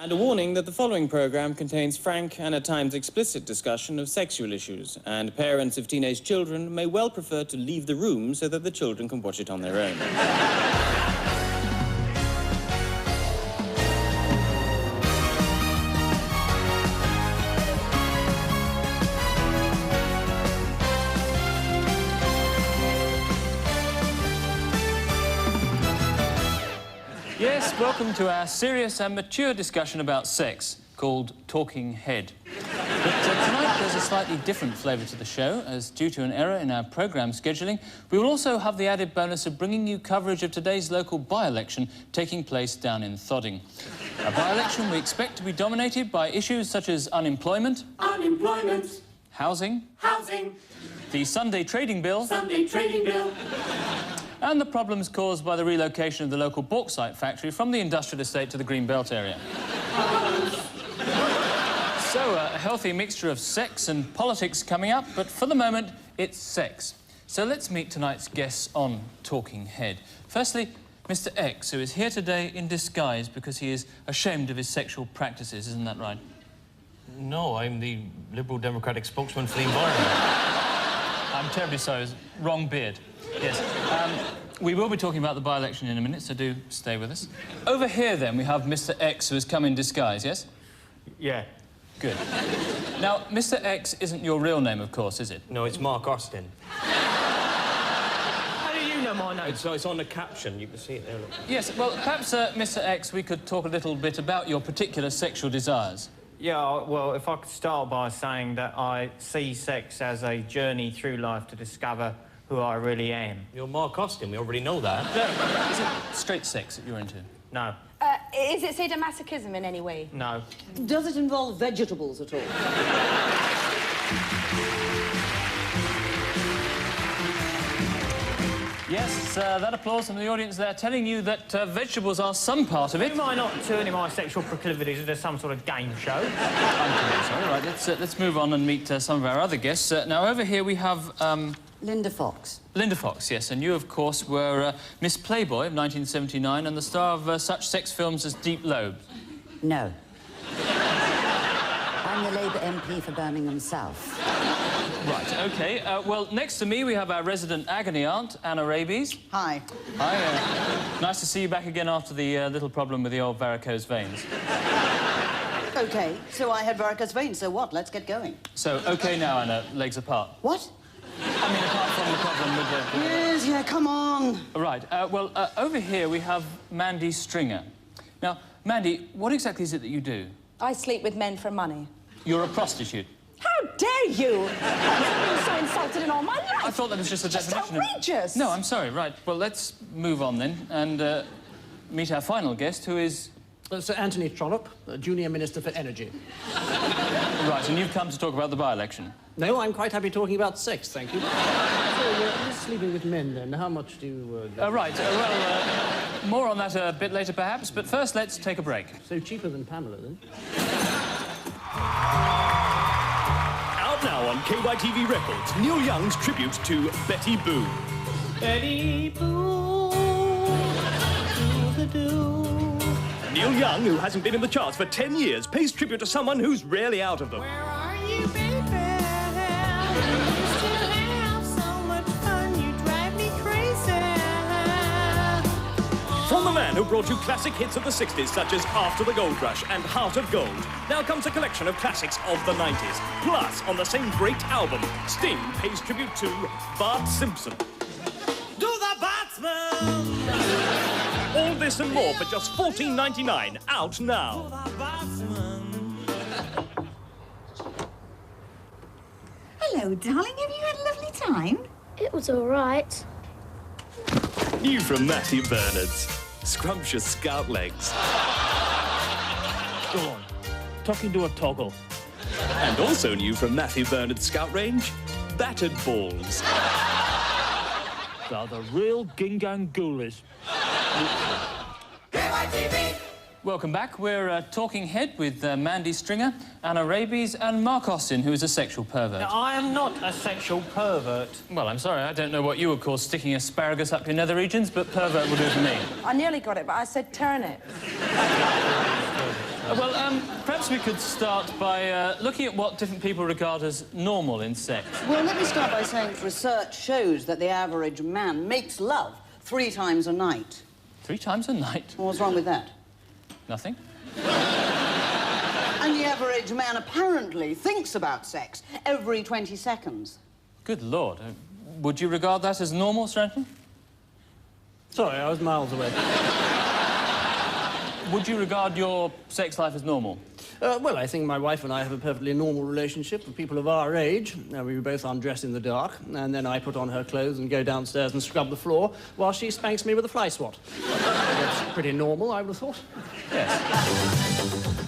And a warning that the following programme contains frank and at times explicit discussion of sexual issues, and parents of teenage children may well prefer to leave the room so that the children can watch it on their own. Yes, welcome to our serious and mature discussion about sex, called Talking Head. But tonight there's a slightly different flavour to the show, as due to an error in our programme scheduling, we will also have the added bonus of bringing you coverage of today's local by-election taking place down in Thodding. A by-election we expect to be dominated by issues such as unemployment, housing, the Sunday trading bill, and the problems caused by the relocation of the local bauxite factory from the industrial estate to the Green Belt area. So, a healthy mixture of sex and politics coming up, but for the moment, it's sex. So let's meet tonight's guests on Talking Head. Firstly, Mr. X, who is here today in disguise because he is ashamed of his sexual practices, isn't that right? No, I'm the Liberal Democratic spokesman for the environment. I'm terribly sorry, wrong beard. Yes. We will be talking about the by-election in a minute, so do stay with us. Over here, then, we have Mr. X, who has come in disguise, yes? Yeah. Good. Now, Mr. X isn't your real name, of course, is it? No, it's Mark Austin. How do you know my name? It's on the caption. You can see it there, look. Yes, well, perhaps, Mr. X, we could talk a little bit about your particular sexual desires. Yeah, well, if I could start by saying that I see sex as a journey through life to discover who I really am. You're Mark Austin, we already know that. No, is it straight sex that you're into? No. Is it sadomasochism in any way? No. Does it involve vegetables at all? Yes, that applause from the audience there telling you that vegetables are some part of it. Am I not turning my sexual proclivities into some sort of game show? I'm sorry. Right, let's move on and meet some of our other guests. Now, over here we have... Linda Fox. Linda Fox, yes, and you, of course, were Miss Playboy of 1979 and the star of such sex films as Deep Lobes. No. I'm the Labour MP for Birmingham South. Right, OK. Well, next to me, we have our resident agony aunt, Anna Rabies. Hi. Hi. Nice to see you back again after the little problem with the old varicose veins. OK, so I had varicose veins, so what? Let's get going. So, OK now, Anna, legs apart. What? I mean, apart from the problem with the... Yes, yeah, come on. Right, well, over here we have Mandy Stringer. Now, Mandy, what exactly is it that you do? I sleep with men for money. You're a prostitute. How dare you! I've never been so insulted in all my life. I thought that was just a definition outrageous. No, I'm sorry. Right, well, let's move on then and meet our final guest, who is... Sir Anthony Trollope, Junior Minister for Energy. Right, and you've come to talk about the by-election. No, I'm quite happy talking about sex, thank you. So, you're sleeping with men, then. How much do you... Right, well, more on that a bit later, perhaps, but first, let's take a break. So cheaper than Pamela, then? Out now on KYTV Records, Neil Young's tribute to Betty Boo. Betty Boo, do-the-do. Neil Young, who hasn't been in the charts for 10 years, pays tribute to someone who's rarely out of them. Where are you, baby? You still have so much fun, you drive me crazy. From the man who brought you classic hits of the 60s, such as After the Gold Rush and Heart of Gold, now comes a collection of classics of the 90s. Plus, on the same great album, Sting pays tribute to Bart Simpson. Do the Batsman! All this and more for just $14.99, out now. Hello, darling. Have you had a lovely time? It was all right. New from Matthew Bernard's. Scrumptious scout legs. Go on. Talking to a toggle. And also new from Matthew Bernard's Scout range, battered balls. They're the real gingang ghoulies. KYTV! Welcome back. We're Talking Head with Mandy Stringer, Anna Rabies and Mark Austin, who is a sexual pervert. Now, I am not a sexual pervert. Well, I'm sorry, I don't know what you would call sticking asparagus up your nether regions, but pervert will do for me. I nearly got it, but I said turnip. Perhaps we could start by looking at what different people regard as normal in sex. Well, let me start by saying research shows that the average man makes love 3 times a night. 3 times a night? What's wrong with that? Nothing. And the average man apparently thinks about sex every 20 seconds. Good Lord. Would you regard that as normal, Sir Anthony? Sorry, I was miles away. Would you regard your sex life as normal? Well, I think my wife and I have a perfectly normal relationship with people of our age. We both undress in the dark, and then I put on her clothes and go downstairs and scrub the floor while she spanks me with a fly swat. That's pretty normal, I would have thought. Yes.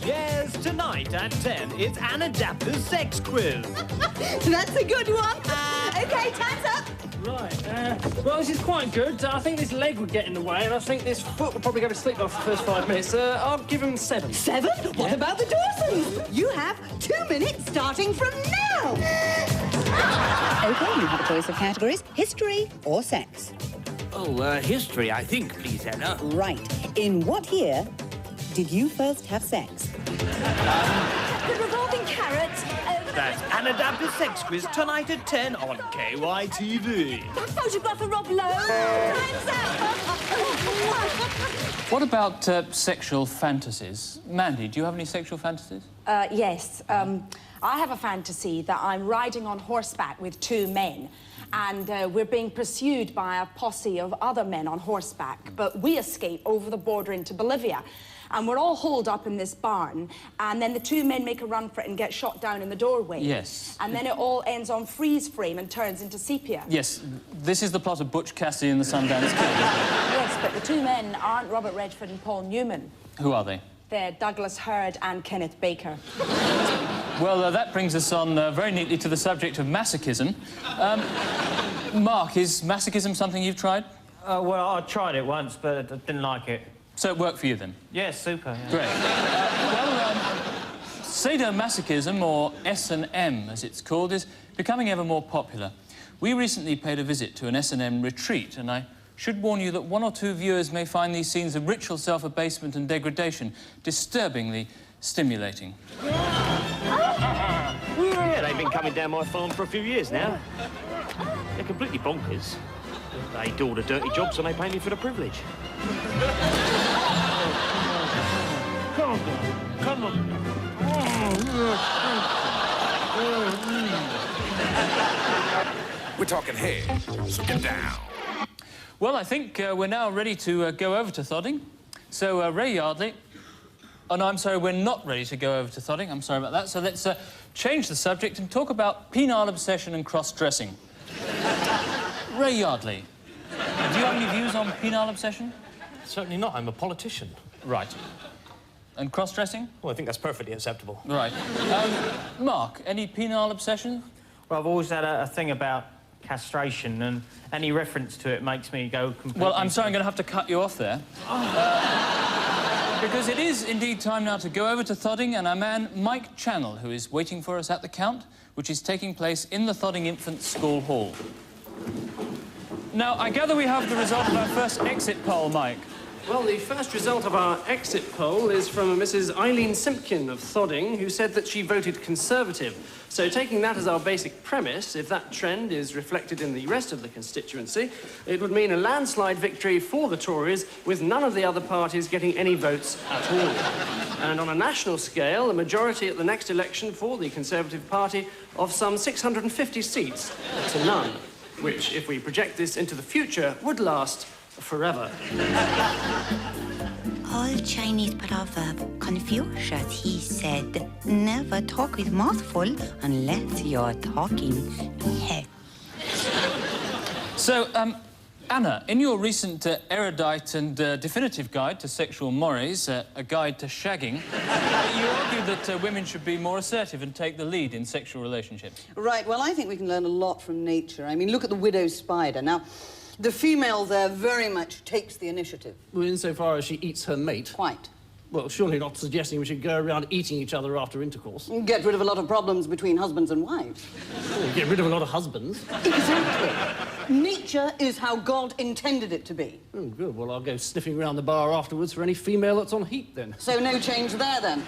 Yes, tonight at 10, it's Anna Dapper's Sex Quiz. That's a good one. OK, time's up. Right, well, this is quite good. I think this leg would get in the way, and I think this foot would probably go to sleep after the first 5 minutes. I'll give him 7. 7? What about the Dawsons? You have 2 minutes starting from now. OK, you have a choice of categories, history or sex. Oh, history, I think, please, Anna. Right. In what year did you first have sex? The revolving carrot. That's Anna Dapper's Sex Quiz tonight at 10 on KYTV. That photograph of Rob Lowe. Time's up. What about sexual fantasies? Mandy, do you have any sexual fantasies? Yes. I have a fantasy that I'm riding on horseback with 2 men. And we're being pursued by a posse of other men on horseback. But we escape over the border into Bolivia. And we're all holed up in this barn. And then the 2 men make a run for it and get shot down in the doorway. Yes. And then it all ends on freeze frame and turns into sepia. Yes. This is the plot of Butch Cassidy and the Sundance Kid. Yes, but the 2 men aren't Robert Redford and Paul Newman. Who are they? They're Douglas Hurd and Kenneth Baker. Well, that brings us on very neatly to the subject of masochism. Mark, is masochism something you've tried? Well, I tried it once, but I didn't like it. So it worked for you, then? Yeah, super. Yeah. Great. Sadomasochism, or S&M, as it's called, is becoming ever more popular. We recently paid a visit to an S&M retreat, and I should warn you that 1 or 2 viewers may find these scenes of ritual self-abasement and degradation disturbingly stimulating. Yeah, they've been coming down my farm for a few years now. They're completely bonkers. They do all the dirty jobs and they pay me for the privilege. Come on. Come on. We're talking head, so get down. Well, I think we're now ready to go over to Thodding. So, Ray Yardley... Oh, no, I'm sorry, we're not ready to go over to Thodding. I'm sorry about that. So let's change the subject and talk about penile obsession and cross-dressing. Ray Yardley, do you have any views on penile obsession? Certainly not. I'm a politician. Right. And cross-dressing? Well, I think that's perfectly acceptable. Right. Mark, any penile obsession? Well, I've always had a thing about castration, and any reference to it makes me go completely... Well, I'm sorry, I'm going to have to cut you off there. Because it is indeed time now to go over to Thodding and our man Mike Channell, who is waiting for us at the count, which is taking place in the Thodding Infant School Hall. Now, I gather we have the result of our first exit poll, Mike. Well, the first result of our exit poll is from Mrs. Eileen Simpkin of Thodding, who said that she voted Conservative. So, taking that as our basic premise, if that trend is reflected in the rest of the constituency, it would mean a landslide victory for the Tories, with none of the other parties getting any votes at all. And on a national scale, a majority at the next election for the Conservative Party of some 650 seats to none, which, if we project this into the future, would last forever. Old Chinese proverb, Confucius, he said, never talk with mouth full unless you're talking head. So, Anna, in your recent erudite and definitive guide to sexual mores, a guide to shagging, you argue that women should be more assertive and take the lead in sexual relationships. Right, well, I think we can learn a lot from nature. I mean, look at the widow spider. Now, the female there very much takes the initiative. Well, insofar as she eats her mate. Quite. Well, surely not suggesting we should go around eating each other after intercourse. Get rid of a lot of problems between husbands and wives. Oh, get rid of a lot of husbands. Exactly. Nature is how God intended it to be. Oh, good. Well, I'll go sniffing around the bar afterwards for any female that's on heat, then. So no change there, then?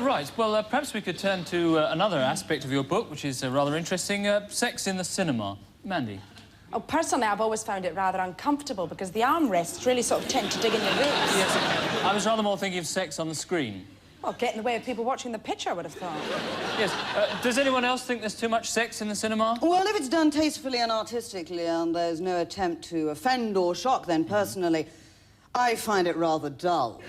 Right. Well, perhaps we could turn to another aspect of your book, which is rather interesting, sex in the cinema. Mandy? Oh, personally, I've always found it rather uncomfortable because the armrests really sort of tend to dig in your ribs. Yes, I was rather more thinking of sex on the screen. Well, get in the way of people watching the picture, I would have thought. Yes. Does anyone else think there's too much sex in the cinema? Well, if it's done tastefully and artistically and there's no attempt to offend or shock, then personally, I find it rather dull.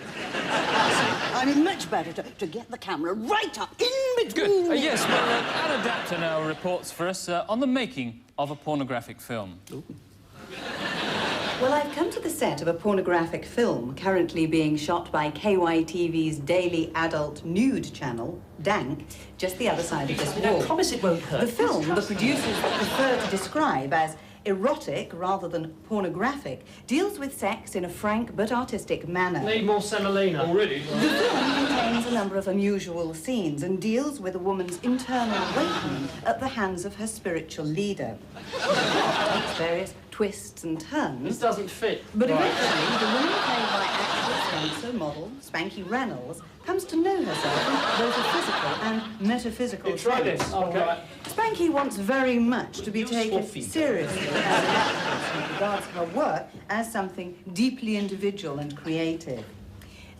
I mean, much better to get the camera right up in between. Good. Yes, well, Anna Dapter now reports for us on the making of a pornographic film. Ooh. Well, I've come to the set of a pornographic film currently being shot by KYTV's daily adult nude channel, Dank, just the other side of this wall. I promise it won't hurt. The film the producers prefer to describe as erotic rather than pornographic deals with sex in a frank but artistic manner. Need more semolina. Already? The film contains a number of unusual scenes and deals with a woman's internal awakening at the hands of her spiritual leader. It takes various twists and turns. This doesn't fit. But eventually, the woman played by actress, dancer, model, Spanky Reynolds, comes to know herself in both a physical and metaphysical Try sense. this. Okay. Spanky wants very much to be taken seriously as an actress and regards her work as something deeply individual and creative.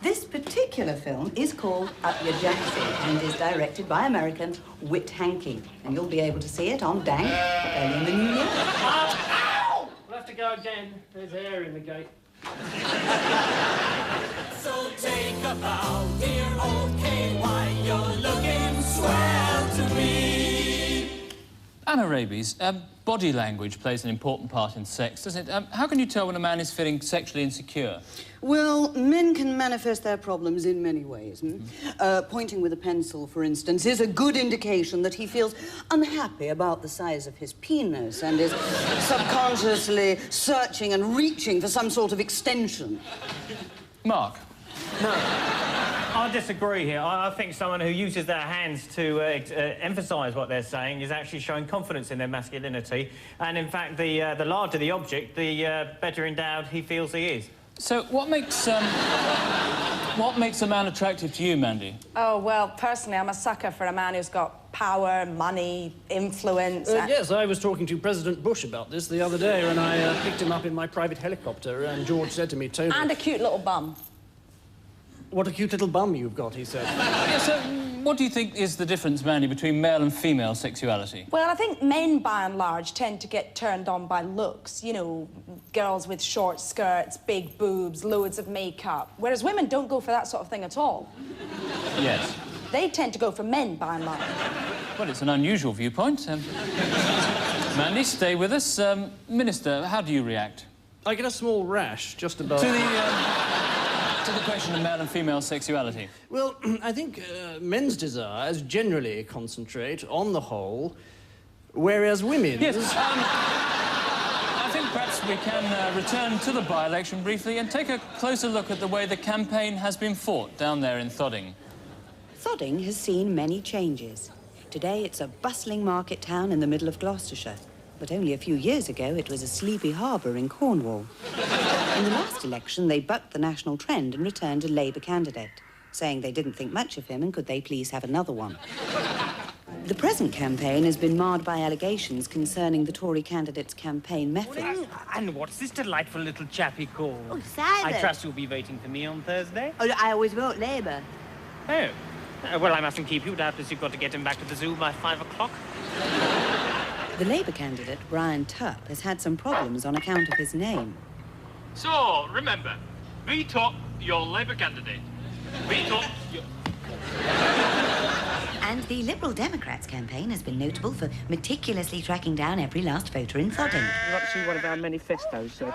This particular film is called Up Your Jackson and is directed by American Whit Hankey. And you'll be able to see it on Dank early in the new year. Ow! We'll have to go again. There's air in the gate. So take a bow, dear old KY, you're looking swell to me. Anna Rabies, body language plays an important part in sex, doesn't it? How can you tell when a man is feeling sexually insecure? Well, men can manifest their problems in many ways. Pointing with a pencil, for instance, is a good indication that he feels unhappy about the size of his penis and is subconsciously searching and reaching for some sort of extension. Mark? No, I disagree here. I think someone who uses their hands to emphasise what they're saying is actually showing confidence in their masculinity. And in fact, the larger the object, the better endowed he feels he is. So what makes a man attractive to you, Mandy? Oh, well, personally, I'm a sucker for a man who's got power, money, influence... Yes, I was talking to President Bush about this the other day when I picked him up in my private helicopter, and George said to me, Tony... And a cute little bum. What a cute little bum you've got, he said. Yeah, so what do you think is the difference, Mandy, between male and female sexuality? Well, I think men, by and large, tend to get turned on by looks. You know, girls with short skirts, big boobs, loads of makeup. Whereas women don't go for that sort of thing at all. Yes. They tend to go for men, by and large. Well, it's an unusual viewpoint. Mandy, stay with us. Minister, how do you react? I get a small rash just above... To the question of male and female sexuality. Well, I think men's desires generally concentrate on the whole, whereas women's... Yes, I think perhaps we can return to the by-election briefly and take a closer look at the way the campaign has been fought down there in Thodding. Thodding has seen many changes. Today it's a bustling market town in the middle of Gloucestershire. But only a few years ago, it was a sleepy harbour in Cornwall. In the last election, they bucked the national trend and returned a Labour candidate, saying they didn't think much of him and could they please have another one. The present campaign has been marred by allegations concerning the Tory candidate's campain methods. And what's this delightful little chappie called? Oh, Simon. I trust you'll be waiting for me on Thursday. Oh, I always vote Labour. Oh. Well, I mustn't keep you. Doubtless you've got to get him back to the zoo by 5 o'clock. The Labour candidate, Brian Tupp, has had some problems on account of his name. So, remember, VTOP your Labour candidate. VTOP your... And the Liberal Democrats campaign has been notable for meticulously tracking down every last voter in Thodding. You'd like to see one of our manifestos, sir?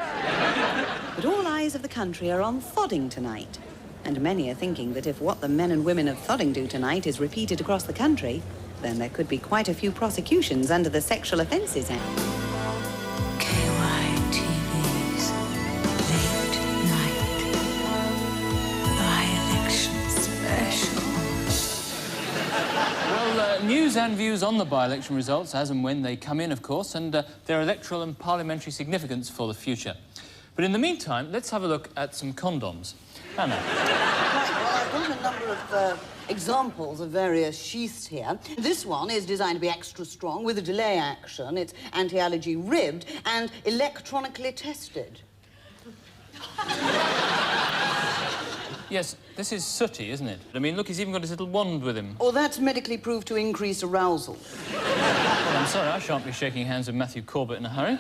But all eyes of the country are on Thodding tonight. And many are thinking that if what the men and women of Thodding do tonight is repeated across the country, then there could be quite a few prosecutions under the Sexual Offences Act. KYTV's Late Night. news and views on the by-election results, as and when they come in, of course, and their electoral and parliamentary significance for the future. But in the meantime, let's have a look at some condoms. Anna. Right, well, I've got a number of examples of various sheaths here. This one is designed to be extra strong with a delay action. It's anti-allergy ribbed and electronically tested. Yes, this is sooty, isn't it? I mean, look, he's even got his little wand with him. Oh, that's medically proved to increase arousal. Well, I'm sorry, I shan't be shaking hands with Matthew Corbett in a hurry.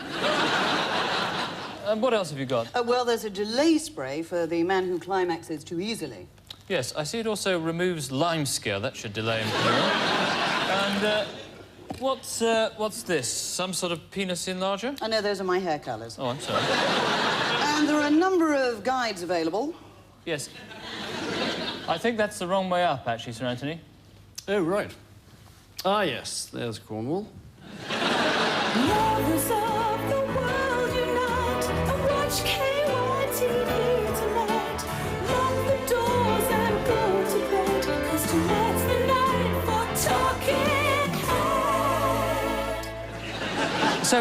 What else have you got? Well, there's a delay spray for the man who climaxes too easily. Yes, I see it also removes lime scare. That should delay him for a while. And, what's this? Some sort of penis enlarger? I know, those are my hair colours. Oh, I'm sorry. And there are a number of guides available. Yes. I think that's the wrong way up, actually, Sir Anthony. Oh, right. Ah, yes, there's Cornwall. Lovers of the world unite and watch KYTV tonight. Lock the doors and go to bed, 'cause tonight's the night for talking head. So,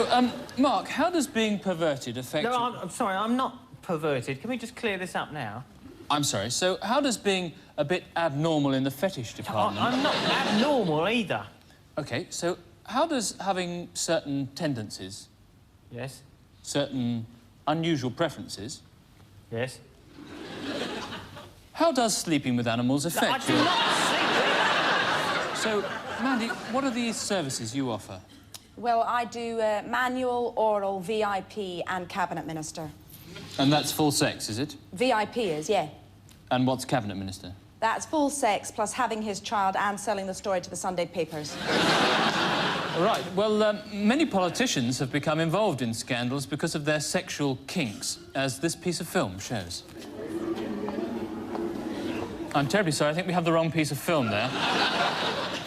Mark, how does being perverted affect... No, I'm sorry, I'm not perverted. Can we just clear this up now? I'm sorry, so how does being a bit abnormal in the fetish department... I'm not abnormal either. OK, so how does having certain tendencies... Yes. Certain unusual preferences... Yes. How does sleeping with animals affect you? I do not sleep with animals! So, Mandy, what are these services you offer? Well, I do manual, oral, VIP and cabinet minister. And that's full sex, is it? VIP is, yeah. And what's cabinet minister? That's full sex plus having his child and selling the story to the Sunday papers. Right, well, many politicians have become involved in scandals because of their sexual kinks, as this piece of film shows. I'm terribly sorry, I think we have the wrong piece of film there.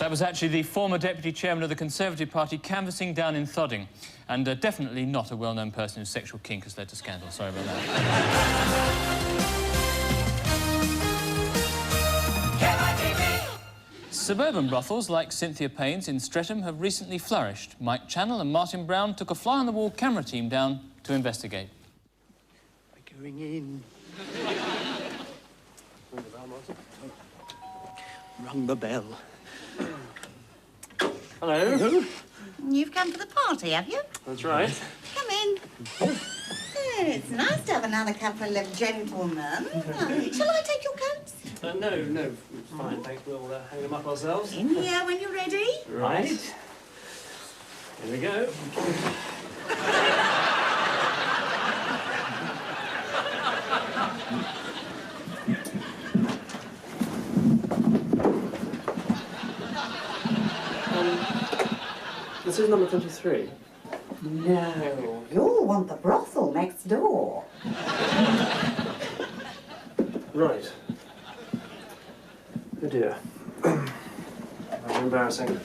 That was actually the former deputy chairman of the Conservative Party canvassing down in Thodding, and definitely not a well-known person whose sexual kink has led to scandal. Sorry about that. Suburban brothels like Cynthia Payne's in Streatham have recently flourished. Mike Channell and Martin Brown took a fly-on-the-wall camera team down to investigate. We're going in. Rung the bell. Hello. Hello. You've come to the party, have you? That's right. Come in. It's nice to have another couple of gentlemen. Shall I take your coats? No, it's fine, thanks. We'll hang them up ourselves. In here when you're ready. Right. Here we go. This is number 23. No, you'll want the brothel next door. Right. Oh dear. How embarrassing.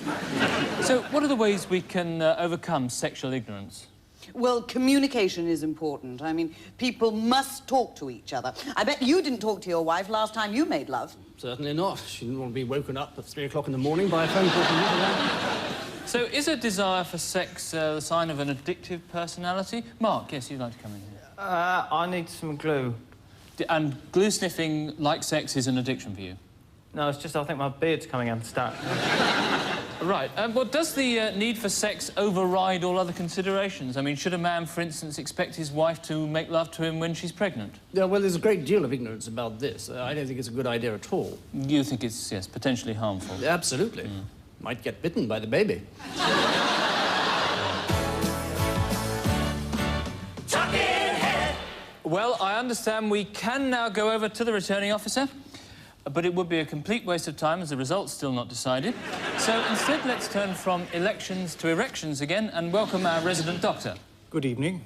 So, what are the ways we can overcome sexual ignorance? Well, communication is important. I mean, people must talk to each other. I bet you didn't talk to your wife last time you made love. Certainly not. She didn't want to be woken up at 3 o'clock in the morning by a phone call from you. So, is a desire for sex the sign of an addictive personality? Mark, yes, you'd like to come in here. I need some glue. And glue sniffing, like sex, is an addiction for you? No, it's just I think my beard's coming unstuck. Right. Well, does the need for sex override all other considerations? I mean, should a man, for instance, expect his wife to make love to him when she's pregnant? Yeah, well, there's a great deal of ignorance about this. I don't think it's a good idea at all. You think it's, yes, potentially harmful? Absolutely. Mm. Might get bitten by the baby. Well, I understand we can now go over to the returning officer, but it would be a complete waste of time as the result's still not decided. So instead, let's turn from elections to erections again and welcome our resident doctor. Good evening.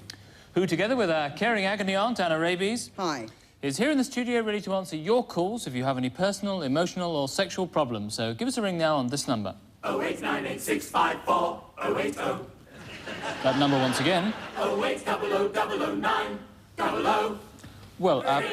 Who, together with our caring agony aunt, Anna Rabies... Hi. ...is here in the studio ready to answer your calls if you have any personal, emotional or sexual problems. So give us a ring now on this number. 0898654 080. That number once again. 0800009 00. Well, our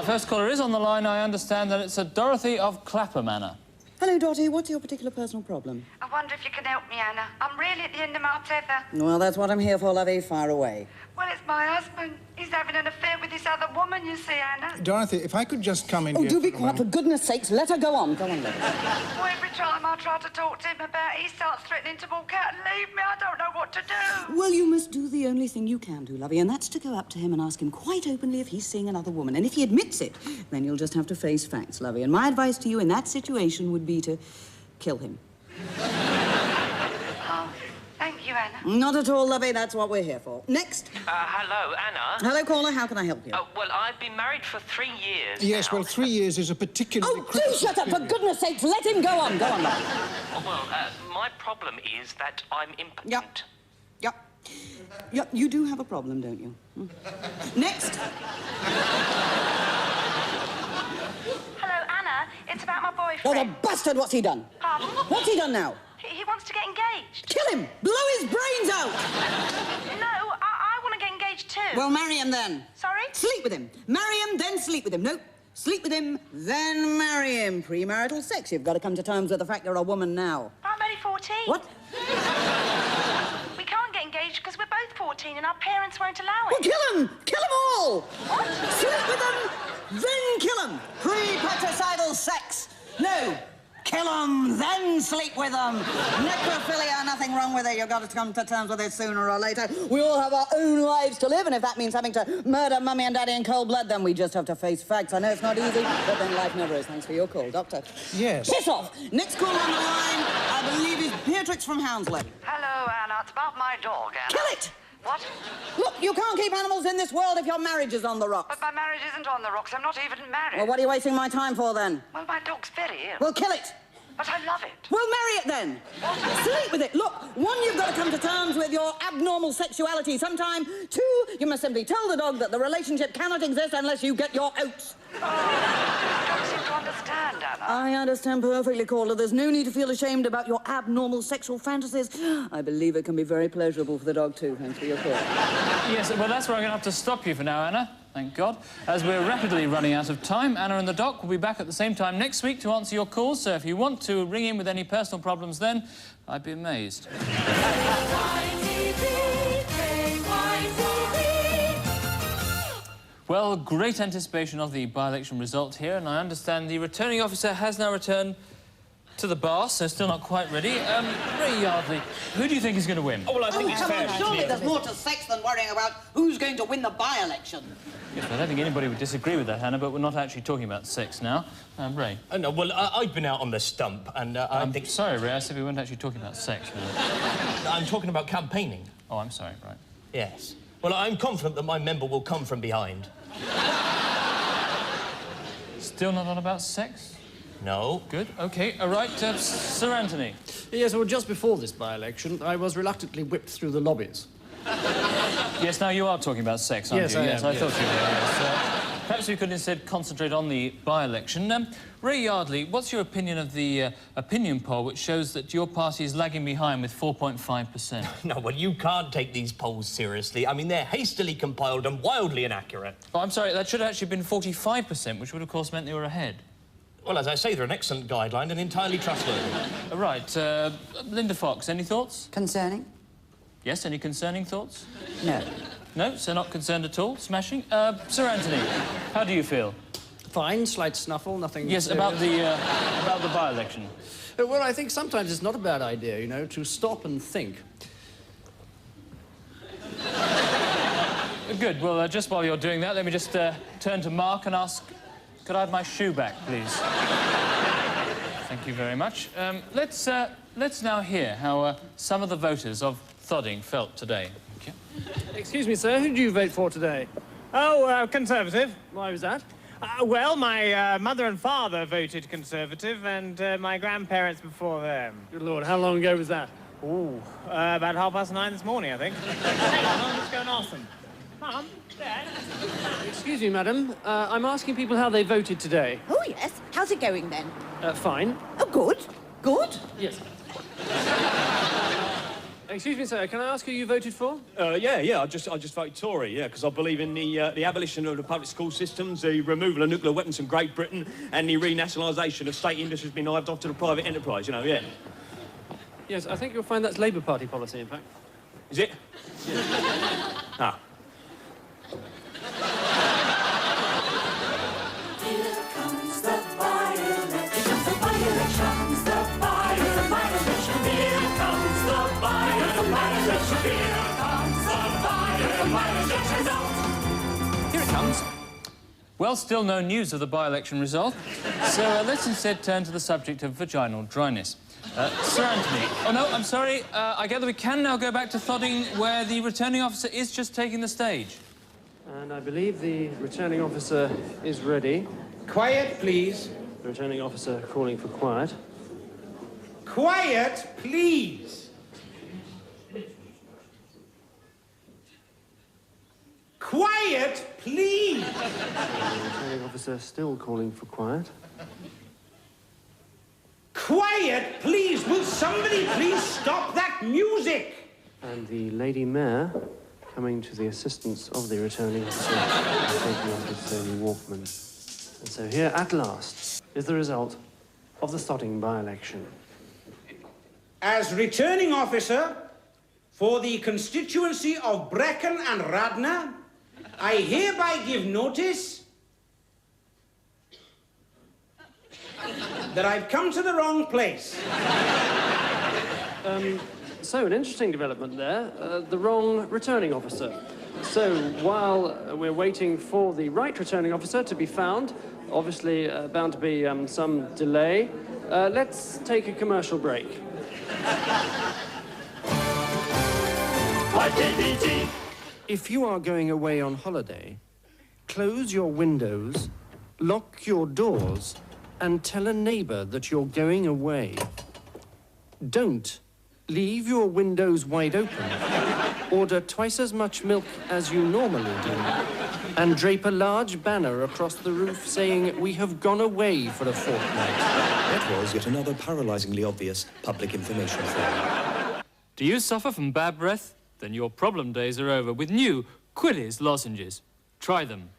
first caller is on the line. I understand that it's a Dorothy of Clapham, Anna. Hello, Dottie. What's your particular personal problem? I wonder if you can help me, Anna. I'm really at the end of my tether. Well, that's what I'm here for, lovey. Fire away. Well, it's my husband. He's having an affair with this other woman, you see, Anna. Dorothy, if I could just come in Oh, here... do be quiet, for goodness sakes. Let her go on. Go on, love. Well, every time I try to talk to him about it, he starts threatening to walk out and leave me. I don't know what to do. Well, you must do the only thing you can do, lovey, and that's to go up to him and ask him quite openly if he's seeing another woman. And if he admits it, then you'll just have to face facts, lovey. And my advice to you in that situation would be to kill him. Oh, thank you, Anna. Not at all, lovey. That's what we're here for. Next. Hello, Anna. Hello, caller. How can I help you? Well, I've been married for 3 years Yes, now. well, 3 years is a particularly... Oh, do shut up, for goodness sakes. Let him go on. Go on, lovey. Well, my problem is that I'm impotent. Yep, you do have a problem, don't you? Next. Hello, Anna. It's about my boyfriend. Oh, the bastard, what's he done? Pardon? What's he done now? He wants to get engaged. Kill him! Blow his brains out! No, I want to get engaged too. Well, marry him then. Sorry? Sleep with him. Marry him, then sleep with him. No, sleep with him, then marry him. Premarital sex. You've got to come to terms with the fact you're a woman now. I'm only 14. What? We can't get engaged because we're both 14 and our parents won't allow Well, it. kill him! Kill them all! What? Sleep with them, then kill them. Pre-patricidal sex. No. Kill them, then sleep with them. Necrophilia, nothing wrong with it. You've got to come to terms with it sooner or later. We all have our own lives to live, and if that means having to murder Mummy and Daddy in cold blood, then we just have to face facts. I know it's not easy, but then life never is. Thanks for your call, Doctor. Yes. Piss off! Next call on the line, I believe, is Beatrix from Hounslow. Hello, Anna. It's about my dog, Anna. Kill it! What? Look, you can't keep animals in this world if your marriage is on the rocks. But my marriage isn't on the rocks. I'm not even married. Well, what are you wasting my time for, then? Well, my dog's very ill. Well, kill it! But I love it. Well, marry it then. Sleep with it. Look, one, you've got to come to terms with your abnormal sexuality sometime. Two, you must simply tell the dog that the relationship cannot exist unless you get your oats. I don't seem to understand, Anna. I understand perfectly, caller. There's no need to feel ashamed about your abnormal sexual fantasies. I believe it can be very pleasurable for the dog, too. Thanks for your call. Yes, well, that's where I'm going to have to stop you for now, Anna. Thank God. As we're rapidly running out of time, Anna and the Doc will be back at the same time next week to answer your calls, so if you want to ring in with any personal problems then, I'd be amazed. Well, great anticipation of the by-election result here, and I understand the returning officer has now returned to the bar, so still not quite ready. Ray Yardley, who do you think is going to win? Oh, well, I think it's fair. Surely there's more to sex than worrying about who's going to win the by-election. Yes, well, I don't think anybody would disagree with that, Hannah, but we're not actually talking about sex now. Ray? Oh, no, well, I've been out on the stump, and I think... Sorry, Ray, I said we weren't actually talking about sex now. I'm talking about campaigning. Oh, I'm sorry, right. Yes. Well, I'm confident that my member will come from behind. Still not on about sex? No. Good, OK. All right, Sir Anthony. Yes, well, just before this by-election, I was reluctantly whipped through the lobbies. Yes, now you are talking about sex, aren't Yes, you? I Yes, am, I thought you were, yes. Perhaps we could instead concentrate on the by-election. Ray Yardley, what's your opinion of the opinion poll which shows that your party is lagging behind with 4.5%? No, well, you can't take these polls seriously. I mean, they're hastily compiled and wildly inaccurate. Oh, I'm sorry, that should have actually been 45%, which would, of course, meant they were ahead. Well, as I say, they're an excellent guideline and entirely trustworthy. Right, Linda Fox, any thoughts? Concerning? Yes, any concerning thoughts? No. No, so not concerned at all? Smashing. Sir Anthony, how do you feel? Fine, slight snuffle, nothing Yes, serious. about the by-election. Well, I think sometimes it's not a bad idea, you know, to stop and think. Good. Well, just while you're doing that, let me just turn to Mark and ask, could I have my shoe back, please? Thank you very much. Let's now hear how some of the voters of Thodding felt today. Thank you. Excuse me, sir, who did you vote for today? Oh, Conservative. Why was that? Well, my mother and father voted Conservative, and my grandparents before them. Good Lord, how long ago was that? Ooh, about 9:30 this morning, I think. Hang on, I'll just go and ask them. Mum, Dad. Excuse me, madam. I'm asking people how they voted today. Oh, yes. How's it going, then? Fine. Oh, good. Good. Yes. Excuse me, sir, can I ask who you voted for? Yeah, I just voted Tory, yeah, because I believe in the abolition of the public school systems, the removal of nuclear weapons from Great Britain, and the renationalisation of state industries being hived off to the private enterprise, you know, yeah. Yes, I think you'll find that's Labour Party policy, in fact. Is it? Yes. Ah. Here comes the by-election, the by-elections, the by-election. Here comes the by-election, here comes the by-election result. Here it comes. Well, still no news of the by-election result, so let's instead turn to the subject of vaginal dryness. Sir Anthony. Oh, no, I'm sorry. I gather we can now go back to Thodding, where the returning officer is just taking the stage. And I believe the returning officer is ready. Quiet, please. The returning officer calling for quiet. Quiet, please. Quiet, please. The returning officer still calling for quiet. Quiet, please. Will somebody please stop that music? And the Lady Mayor coming to the assistance of the returning officer and taking off his Sony Walkman. And so here, at last, is the result of the Thodding by-election. As returning officer for the constituency of Brecon and Radnor, I hereby give notice that I've come to the wrong place. So, an interesting development there. The wrong returning officer. So, while we're waiting for the right returning officer to be found, obviously bound to be some delay, let's take a commercial break. If you are going away on holiday, close your windows, lock your doors, and tell a neighbour that you're going away. Don't leave your windows wide open, order twice as much milk as you normally do, and drape a large banner across the roof saying, "We have gone away for a fortnight." That was yet another paralysingly obvious public information form. Do you suffer from bad breath? Then your problem days are over with new Quillies lozenges. Try them.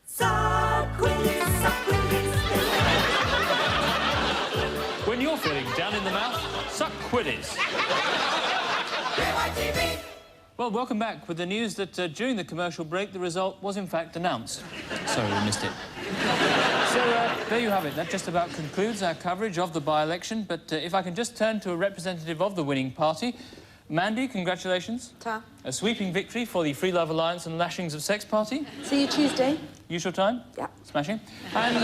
When you're feeling down in the mouth, suck Quillies. KYTV. Well, welcome back with the news that during the commercial break, the result was in fact announced. Sorry, we missed it. So, there you have it. That just about concludes our coverage of the by-election. But if I can just turn to a representative of the winning party. Mandy, congratulations. Ta. A sweeping victory for the Free Love Alliance and Lashings of Sex party. See you Tuesday. Usual time? Yeah. Smashing. And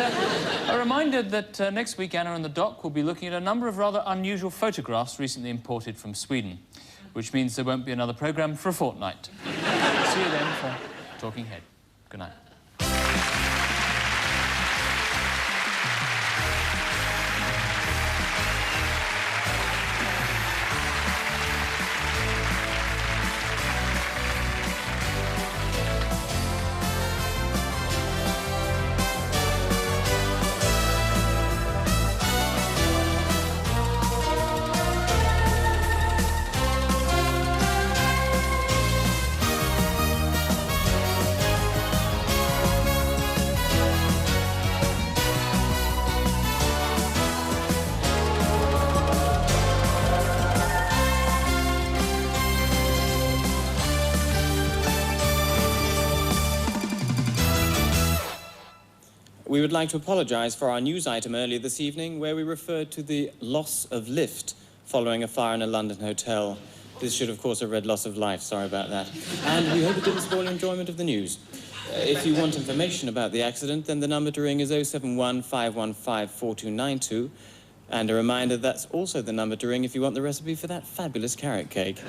a reminder that next week Anna and the Doc will be looking at a number of rather unusual photographs recently imported from Sweden, which means there won't be another programme for a fortnight. See you then for Talking Head. Good night. We would like to apologise for our news item earlier this evening where we referred to the loss of lift following a fire in a London hotel. This should, of course, have read loss of life. Sorry about that. And we hope it didn't spoil your enjoyment of the news. If you want information about the accident, then the number to ring is 071 515 4292. And a reminder, that's also the number to ring if you want the recipe for that fabulous carrot cake.